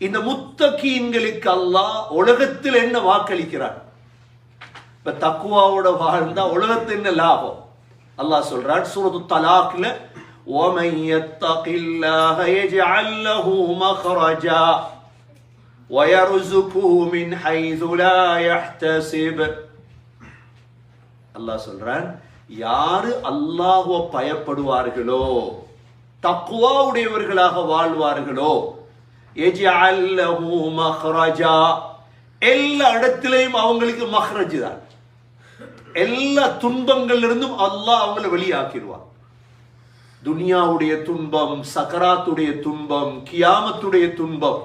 இந்த முத்தகீன்களுக்கு அல்லாஹ் உலகத்தில் என்ன வாக்களிக்கிறார்? இப்ப தக்குவாவோட வாழ்ந்தா உலகத்தில் என்ன லாபம்? அல்லாஹ் சொல்றார் சூரத்து தலாக்ல وَمَن يَتَّقِ اللَّهَ يَجْعَل لَّهُ مَخْرَجًا وَيَرْزُقْهُ مِنْ حَيْثُ لَا يَحْتَسِبُ. அல்லாஹ் சொல்றான், யாரு அல்லாஹ்வை பயப்படுவார்களோ, தக்வா உடையவர்களாக வாழ்வார்களோ, يَجْعَل لَّهُ مَخْرَجًا, எல்லா இடத்திலேயும் அவங்களுக்கு மஹ்ரஜ் தான். எல்லா துன்பங்கள்ல இருந்தும் அல்லாஹ் அவங்களை வெளியாக்கிடுவான். துனியாவுடைய துன்பம், சக்கராத்துடைய துன்பம், கியாமத்துடைய துன்பம்,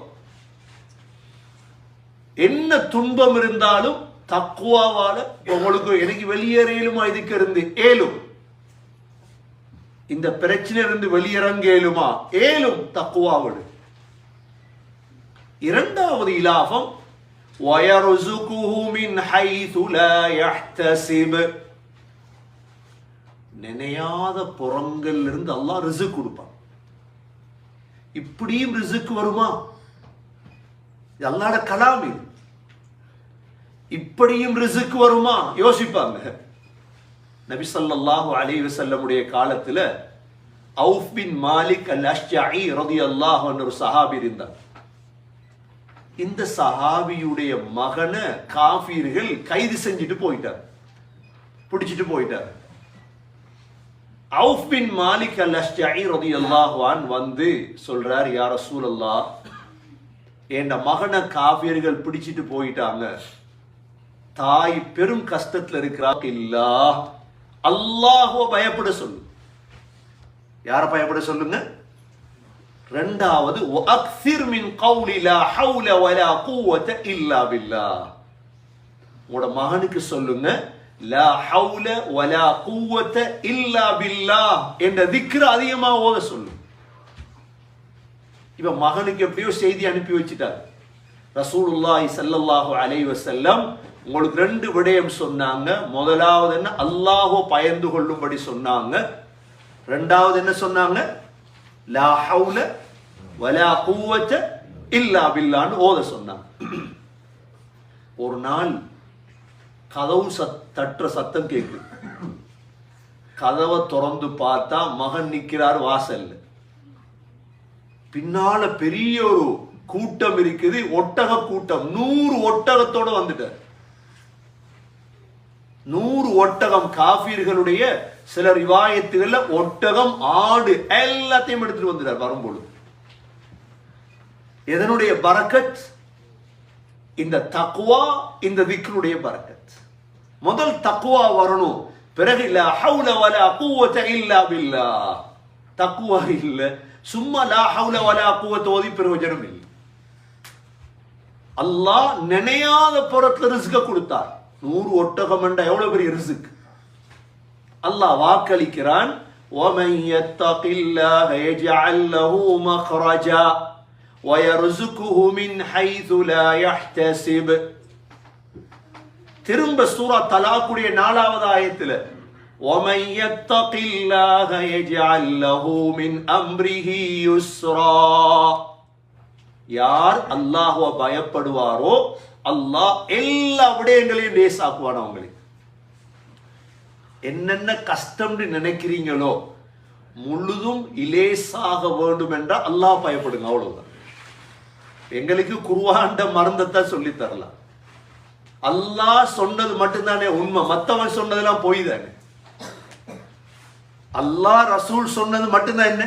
என்ன துன்பம் இருந்தாலும் தக்குவாவால உங்களுக்கு எனக்கு வெளியேறேலுமா, இதுக்கு இருந்து ஏலும், இந்த பிரச்சனை இருந்து வெளியிறங்க ஏலுமா, ஏலும் தக்குவாவோடு. இரண்டாவது இலாபம் وَيَرْزُقُهُ مِنْ حَيْثُ لَا يَحْتَسِبُ. நினையாத புறங்கள்ல இருந்து அல்லாஹ் ரிஸ்க் கொடுப்பான். இப்படியும் ரிஸ்க் வருமா? அல்லாஹ்வுடைய கலாம் இது. இப்படியும் ரிஸ்க் வருமா யோசிப்பாங்க. நபி ஸல்லல்லாஹு அலைஹி வஸல்லமுடைய காலத்துல அவுஃப் பின் மாலிக் அல் அஷ்ஜஇ ரலியல்லாஹு அன்ஹு ஒரு சஹாபி இருந்தார். இந்த சஹாபியுடைய மகனை காஃபிர்கள் கைது செஞ்சுட்டு போயிட்டார், பிடிச்சிட்டு போயிட்டார். அவுஃப் பின் மாலிக் அல் அஷ்ஜஇ ரலியல்லாஹு அன்ஹு வந்து சொல்றார், யா ரசூலல்லாஹ், என் மகனை காஃபிர்கள் பிடிச்சிட்டு போயிட்டாங்க, தாய் பெரும் கஷ்டத்துல இருக்கிறாங்க, இல்ல அல்லாஹ்வை பயப்பட சொல்லு. யார பயப்பட சொல்லுங்க? ரெண்டாவது வஅக்ஸிர் மின் கௌலி லா ஹவுல வலா குவத இல்லா பில்லாஹ். உங்களோட மகனுக்கு சொல்லுங்க, லா ஹவுல வலா குவத இல்லா பில்லாஹ் என்ற திக்ர் அதிகமா ஓத சொல்லு. இப்ப மகனுக்கு எப்படியோ செய்தி அனுப்பி வச்சிட்டார். ரசூலுல்லாஹி ஸல்லல்லாஹு அலைஹி வஸல்லம் உங்களுக்கு ரெண்டு விடயம் சொன்னாங்க. முதலாவது என்ன? அல்லாஹ்வை பயந்து கொள்ளும்படி சொன்னாங்க. ரெண்டாவது என்ன சொன்னாங்க? லா ஹவுல வலா குவத இல்லா பில்லாஹ்னு ஓத சொன்னாங்க. ஒரு நாள் கதவு தட்டுற சத்தம் கேட்குது. கதவை திறந்து பார்த்தா மகன் நிற்கிறார் வாசல்ல. பின்னால பெரிய ஒரு கூட்டம் இருக்குது, ஒட்டக கூட்டம். 100 ஒட்டகத்தோட வந்துட்டார். 100 ஒட்டகம். காஃபிர்களுடைய சில ரிவாயத்துகள்ல ஒட்டகம், ஆடு எல்லாத்தையும் எடுத்துட்டு வந்துட்டார் வரும்பொழுது. எதனுடைய பரக்கத்? இந்த தக்வா, இந்த திக்ருடைய பரக்கத். முதல் தக்வா வரணும், பிறகு லா ஹவுல வலா குவத இல்லா பில்லாஹ். தக்வா இல்ல, சும்மா லா ஹவுல வலா குவத ஓதி பிரயோஜனம் இல்லை. அல்லாஹ் நினையாத புறத்துல ரிஸ்க கொடுத்தார். 100 ஒட்டகம் என்ற எவ்வளவு பெரிய ரிஸ்க். அல்லாஹ் வாக்களிக்கிறான், وَمَن يَتَّقِ اللَّهَ يَجْعَل لَّهُ مَخْرَجًا وَيَرْزُقْهُ مِنْ حَيْثُ لَا يَحْتَسِبُ. திரும்ப சூரா தலாக்குடைய 4வது ஆயத்துல وَمَن يَتَّقِ اللَّهَ يَجْعَل لَّهُ مِنْ أَمْرِهِ يُسْرًا. யார் அல்லாஹ்வை பயப்படுவாரோ அல்லாஹ் எல்லா விடயங்களையும் லேசாக்குவான். அவங்களுக்கு என்னென்ன கஷ்டம்னு நினைக்கிறீங்களோ முழுதும் இலேசாக வேண்டும் என்றால் அல்லாஹ் பயப்படுங்க, அவ்வளவுதான். எங்களுக்கு குர்ஆன்ட மறந்தத்தான் சொல்லி தரலாம். அல்லாஹ் சொன்னது மட்டும்தானே உண்மை, மற்றவன் சொன்னதெல்லாம் பொய் தானே. அல்லாஹ் ரசூல் சொன்னது மட்டும்தான் என்ன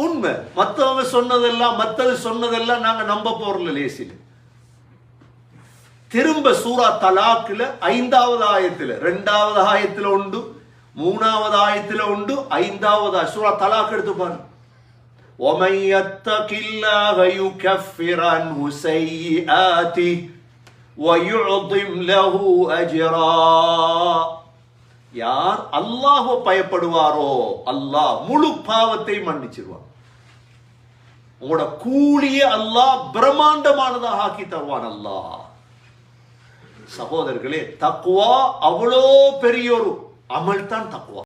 உண்மை, மற்றவங்க சொன்னதெல்லாம் மற்றது சொன்னதெல்லாம் நாங்க நம்ப போறல லேசில. திரும்ப சூரா தலாக்ல 5வது ஆயத்துல 2வது ஆயத்துல உண்டு, 3வது ஆயத்துல உண்டு, 5வது சூரா தலாக் எடுத்து பாருங்க. وَمَن يَتَّقِ اللَّهَ يُكَفِّرْ عَنْهُ سَيِّئَاتِهِ وَيُعْظِمْ لَهُ أَجْرًا. யார் அல்லாஹ்வை பயப்படுவாரோ அல்லாஹ் முழு பாவத்தை மன்னிச்சிருவான். உங்களோட கூலிய அல்லாஹ் பிரம்மாண்டமானதாக ஆக்கி தருவான் அல்லாஹ். சகோதரர்களே, தக்வா அவ்வளோ பெரிய ஒரு அமல் தான் தக்வா.